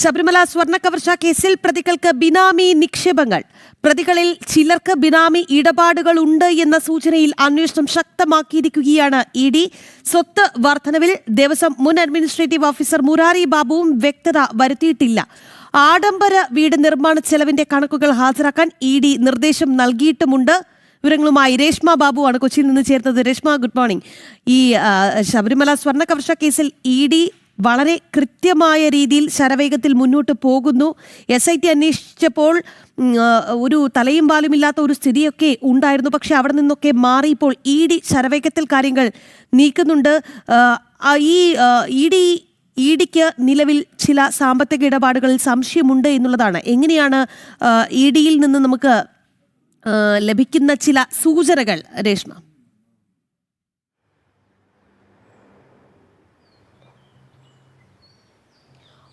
ശബരിമല സ്വർണ്ണക്കവർച്ച കേസിൽ പ്രതികൾക്ക് ബിനാമി നിക്ഷേപങ്ങൾ. പ്രതികളിൽ ചിലർക്ക് ബിനാമി ഇടപാടുകൾ ഉണ്ട് എന്ന സൂചനയിൽ അന്വേഷണം ശക്തമാക്കിയിരിക്കുകയാണ് ഇ.ഡി. സ്വത്ത് വർധനവിൽ ദേവസ്വം മുൻ അഡ്മിനിസ്ട്രേറ്റീവ് ഓഫീസർ മുരാരി ബാബുവും വ്യക്തത വരുത്തിയിട്ടില്ല. ആഡംബര വീട് നിർമ്മാണ ചെലവിന്റെ കണക്കുകൾ ഹാജരാക്കാൻ ഇ.ഡി. നിർദ്ദേശം നൽകിയിട്ടുമുണ്ട്. വിവരങ്ങളുമായി രേഷ്മ ബാബു ആണ് കൊച്ചിയിൽ നിന്ന് ചേർന്നത്. Reshma, good morning. ഈ ശബരിമല സ്വർണ്ണക്കവർച്ച കേസിൽ ഇ.ഡി. വളരെ കൃത്യമായ രീതിയിൽ ശരവേഗത്തിൽ മുന്നോട്ട് പോകുന്നു. SIT അന്വേഷിച്ചപ്പോൾ ഒരു തലയും പാലുമില്ലാത്ത ഒരു സ്ഥിതിയൊക്കെ ഉണ്ടായിരുന്നു. പക്ഷെ അവിടെ നിന്നൊക്കെ മാറി ഇപ്പോൾ ഇ.ഡി. ശരവേഗത്തിൽ കാര്യങ്ങൾ നീക്കുന്നുണ്ട്. ഇ.ഡിക്ക് നിലവിൽ ചില സാമ്പത്തിക ഇടപാടുകളിൽ സംശയമുണ്ട് എന്നുള്ളതാണ്. എങ്ങനെയാണ് ഇ.ഡിയിൽ നിന്ന് നമുക്ക് ലഭിക്കുന്ന ചില സൂചനകൾ, രേഷ്മ?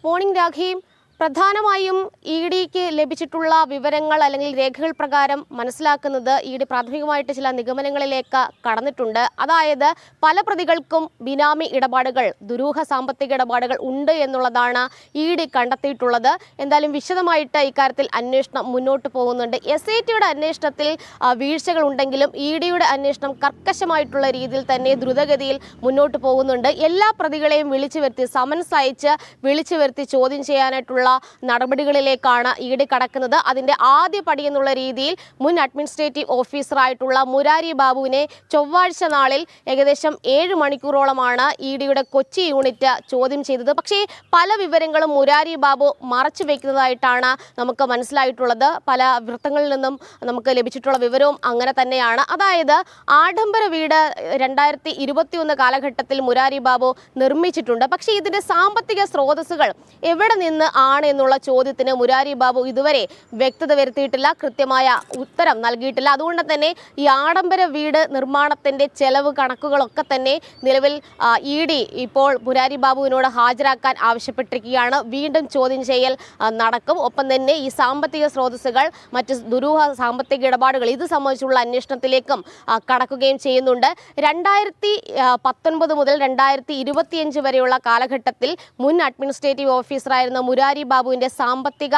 മോർണിംഗ് രാഖീം. പ്രധാനമായും ഇ.ഡിക്ക് ലഭിച്ചിട്ടുള്ള വിവരങ്ങൾ അല്ലെങ്കിൽ രേഖകൾ പ്രകാരം മനസ്സിലാക്കുന്നത് ഇ.ഡി പ്രാഥമികമായിട്ട് ചില നിഗമനങ്ങളിലേക്ക് കടന്നിട്ടുണ്ട്. അതായത് പല പ്രതികൾക്കും ബിനാമി ഇടപാടുകൾ, ദുരൂഹ സാമ്പത്തിക ഇടപാടുകൾ ഉണ്ട് എന്നുള്ളതാണ് ഇ.ഡി കണ്ടെത്തിയിട്ടുള്ളത്. എന്തായാലും വിശദമായിട്ട് ഇക്കാര്യത്തിൽ അന്വേഷണം മുന്നോട്ട് പോകുന്നുണ്ട്. SITയുടെ അന്വേഷണത്തിൽ വീഴ്ചകൾ ഉണ്ടെങ്കിലും ഇ.ഡിയുടെ അന്വേഷണം കർക്കശമായിട്ടുള്ള രീതിയിൽ തന്നെ ദ്രുതഗതിയിൽ മുന്നോട്ട് പോകുന്നുണ്ട്. എല്ലാ പ്രതികളെയും വിളിച്ചു വരുത്തി, സമൻസ് അയച്ച് വിളിച്ചു വരുത്തി ചോദ്യം ചെയ്യാനായിട്ടുള്ള നടപടികളിലേക്കാണ് ഇ.ഡി കടക്കുന്നത്. അതിന്റെ ആദ്യ പടി എന്നുള്ള രീതിയിൽ മുൻ അഡ്മിനിസ്ട്രേറ്റീവ് ഓഫീസറായിട്ടുള്ള മുരാരി ബാബുവിനെ ചൊവ്വാഴ്ച നാളിൽ ഏകദേശം 7 മണിക്കൂറോളമാണ് ഇ.ഡിയുടെ കൊച്ചി യൂണിറ്റ് ചോദ്യം ചെയ്തത്. പക്ഷേ പല വിവരങ്ങളും മുരാരി ബാബു മറച്ചു വെക്കുന്നതായിട്ടാണ് നമുക്ക് മനസ്സിലായിട്ടുള്ളത്. പല വൃത്തങ്ങളിൽ നിന്നും നമുക്ക് ലഭിച്ചിട്ടുള്ള വിവരവും അങ്ങനെ തന്നെയാണ്. അതായത് ആഡംബര വീട് 2021 കാലഘട്ടത്തിൽ മുരാരി ബാബു നിർമ്മിച്ചിട്ടുണ്ട്. പക്ഷേ ഇതിന്റെ സാമ്പത്തിക സ്രോതസ്സുകൾ എവിടെ നിന്ന് എന്നുള്ള ചോദ്യത്തിന് മുരാരി ബാബു ഇതുവരെ വ്യക്തത വരുത്തിയിട്ടില്ല, കൃത്യമായ ഉത്തരം നൽകിയിട്ടില്ല. അതുകൊണ്ട് തന്നെ ഈ ആഡംബര വീട് നിർമ്മാണത്തിന്റെ ചെലവ് കണക്കുകളൊക്കെ തന്നെ നിലവിൽ ഇ.ഡി ഇപ്പോൾ മുരാരി ബാബുവിനോട് ഹാജരാക്കാൻ ആവശ്യപ്പെട്ടിരിക്കുകയാണ്. വീണ്ടും ചോദ്യം ചെയ്യൽ നടക്കും. ഒപ്പം തന്നെ ഈ സാമ്പത്തിക സ്രോതസ്സുകൾ, മറ്റ് ദുരൂഹ സാമ്പത്തിക ഇടപാടുകൾ ഇത് സംബന്ധിച്ചുള്ള അന്വേഷണത്തിലേക്കും കടക്കുകയും ചെയ്യുന്നുണ്ട്. 2019 മുതൽ 2025 വരെയുള്ള കാലഘട്ടത്തിൽ മുൻ അഡ്മിനിസ്ട്രേറ്റീവ് ഓഫീസറായിരുന്ന മുരാരി ബാബുവിന്റെ സാമ്പത്തിക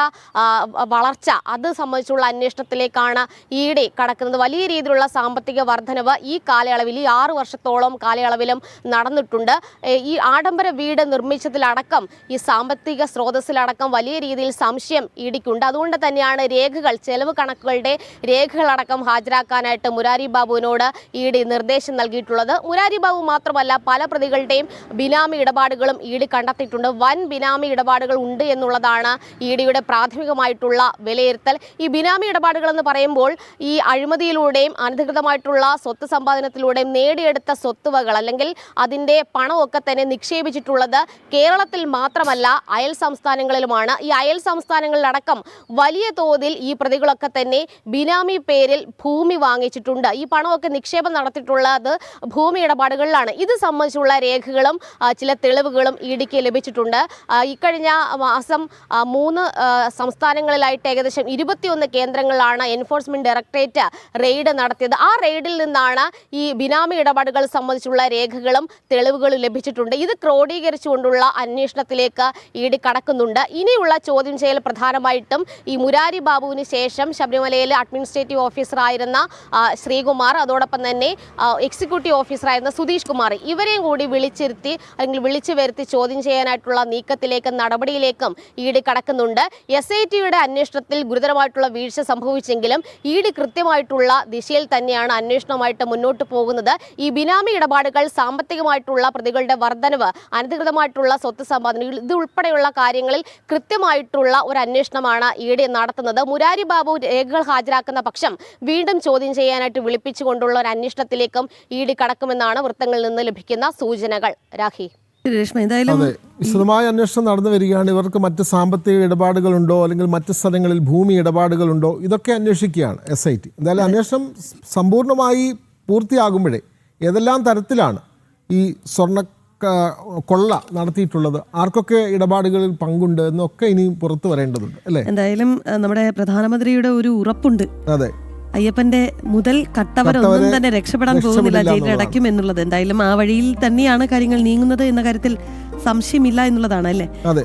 വളർച്ച അത് സംബന്ധിച്ചുള്ള അന്വേഷണത്തിലേക്കാണ് ഇ.ഡി കടക്കുന്നത്. വലിയ രീതിയിലുള്ള സാമ്പത്തിക വർധനവ് ഈ കാലയളവിൽ, ഈ 6 വർഷത്തോളം കാലയളവിലും നടന്നിട്ടുണ്ട്. ഈ ആഡംബര വീട് നിർമ്മിച്ചതിലടക്കം, ഈ സാമ്പത്തിക സ്രോതസ്സിലടക്കം വലിയ രീതിയിൽ സംശയം ഇ.ഡിക്കുണ്ട്. അതുകൊണ്ട് തന്നെയാണ് രേഖകൾ, ചെലവ് കണക്കുകളുടെ രേഖകളടക്കം ഹാജരാക്കാനായിട്ട് മുരാരി ബാബുവിനോട് ഇ.ഡി നിർദ്ദേശം നൽകിയിട്ടുള്ളത്. മുരാരി ബാബു മാത്രമല്ല, പല പ്രതികളുടെയും ബിനാമി ഇടപാടുകളും ഇ.ഡി കണ്ടെത്തിയിട്ടുണ്ട്. വൻ ബിനാമി ഇടപാടുകൾ ഉണ്ട് എന്നുള്ളതാണ് ഇ.ഡിയുടെ പ്രാഥമികമായിട്ടുള്ള വിലയിരുത്തൽ. ഈ ബിനാമി ഇടപാടുകൾ എന്ന് പറയുമ്പോൾ ഈ അഴിമതിയിലൂടെയും അനധികൃതമായിട്ടുള്ള സ്വത്ത് സമ്പാദനത്തിലൂടെയും നേടിയെടുത്ത സ്വത്തുവകൾ അല്ലെങ്കിൽ അതിൻ്റെ പണമൊക്കെ തന്നെ നിക്ഷേപിച്ചിട്ടുള്ളത് കേരളത്തിൽ മാത്രമല്ല അയൽ സംസ്ഥാനങ്ങളിലുമാണ്. ഈ അയൽ സംസ്ഥാനങ്ങളിലടക്കം വലിയ തോതിൽ ഈ പ്രതികളൊക്കെ തന്നെ ബിനാമി പേരിൽ ഭൂമി വാങ്ങിച്ചിട്ടുണ്ട്. ഈ പണമൊക്കെ നിക്ഷേപം നടത്തിയിട്ടുള്ളത് ഭൂമി ഇടപാടുകളിലാണ്. ഇത് സംബന്ധിച്ചുള്ള രേഖകളും ചില തെളിവുകളും ഇ.ഡിക്ക് ലഭിച്ചിട്ടുണ്ട്. ഇക്കഴിഞ്ഞ മാസം 3 സംസ്ഥാനങ്ങളിലായിട്ട് ഏകദേശം 21 കേന്ദ്രങ്ങളിലാണ് എൻഫോഴ്സ്മെന്റ് ഡയറക്ടറേറ്റ് റെയ്ഡ് നടത്തിയത്. ആ റെയ്ഡിൽ നിന്നാണ് ഈ ബിനാമി ഇടപാടുകൾ സംബന്ധിച്ചുള്ള രേഖകളും തെളിവുകളും ലഭിച്ചിട്ടുണ്ട്. ഇത് ക്രോഡീകരിച്ചുകൊണ്ടുള്ള അന്വേഷണത്തിലേക്ക് ഇ.ഡി കടക്കുന്നുണ്ട്. ഇനിയുള്ള ചോദ്യം ചെയ്യൽ പ്രധാനമായിട്ടും ഈ മുരാരി ബാബുവിന് ശേഷം ശബരിമലയിലെ അഡ്മിനിസ്ട്രേറ്റീവ് ഓഫീസറായിരുന്ന ശ്രീകുമാർ, അതോടൊപ്പം തന്നെ എക്സിക്യൂട്ടീവ് ഓഫീസറായിരുന്ന സുധീഷ് കുമാർ, ഇവരെയും കൂടി വിളിച്ചിരുത്തി അല്ലെങ്കിൽ വിളിച്ചു വരുത്തി ചോദ്യം ചെയ്യാനായിട്ടുള്ള നീക്കത്തിലേക്കും നടപടിയിലേക്കും ഇ.ഡി കടക്കുന്നുണ്ട്. SITയുടെ അന്വേഷണത്തിൽ ഗുരുതരമായിട്ടുള്ള വീഴ്ച സംഭവിച്ചെങ്കിലും ഇ.ഡി കൃത്യമായിട്ടുള്ള ദിശയിൽ തന്നെയാണ് അന്വേഷണവുമായിട്ട് മുന്നോട്ട് പോകുന്നത്. ഈ ബിനാമി ഇടപാടുകൾ, സാമ്പത്തികമായിട്ടുള്ള പ്രതികളുടെ വർധനവ്, അനധികൃതമായിട്ടുള്ള സ്വത്ത് സമ്പാദനങ്ങൾ ഇത് ഉൾപ്പെടെയുള്ള കാര്യങ്ങളിൽ കൃത്യമായിട്ടുള്ള ഒരു അന്വേഷണമാണ് ഇ.ഡി നടത്തുന്നത്. മുരാരി ബാബു രേഖകൾ ഹാജരാക്കുന്ന പക്ഷം വീണ്ടും ചോദ്യം ചെയ്യാനായിട്ട് വിളിപ്പിച്ചുകൊണ്ടുള്ള ഒരു അന്വേഷണത്തിലേക്കും ഇ.ഡി കടക്കുമെന്നാണ് വൃത്തങ്ങളിൽ നിന്ന് ലഭിക്കുന്ന സൂചനകൾ. രാഖി, വിശദമായ അന്വേഷണം നടന്നു വരികയാണ്. ഇവർക്ക് മറ്റ് സാമ്പത്തിക ഇടപാടുകളുണ്ടോ അല്ലെങ്കിൽ മറ്റ് സ്ഥലങ്ങളിൽ ഭൂമി ഇടപാടുകളുണ്ടോ, ഇതൊക്കെ അന്വേഷിക്കുകയാണ് SIT. എന്തായാലും അന്വേഷണം സമ്പൂർണ്ണമായി പൂർത്തിയാകുമ്പോഴേ ഏതെല്ലാം തരത്തിലാണ് ഈ സ്വർണ്ണ കൊള്ള നടത്തിയിട്ടുള്ളത്, ആർക്കൊക്കെ ഇടപാടുകളിൽ പങ്കുണ്ട് എന്നൊക്കെ ഇനി പുറത്തു വരേണ്ടതുണ്ട്, അല്ലേ? എന്തായാലും നമ്മുടെ പ്രധാനമന്ത്രിയുടെ ഒരു ഉറപ്പുണ്ട്. അതെ, അയ്യപ്പന്റെ മുതൽ കട്ടവരൊന്നും തന്നെ രക്ഷപ്പെടാൻ പോകുന്നില്ല, ജയിലിലടയ്ക്കും എന്നുള്ളത്. എന്തായാലും ആ വഴിയിൽ തന്നെയാണ് കാര്യങ്ങൾ നീങ്ങുന്നത് എന്ന കാര്യത്തിൽ സംശയമില്ല എന്നുള്ളതാണ്, അല്ലേ? അതെ.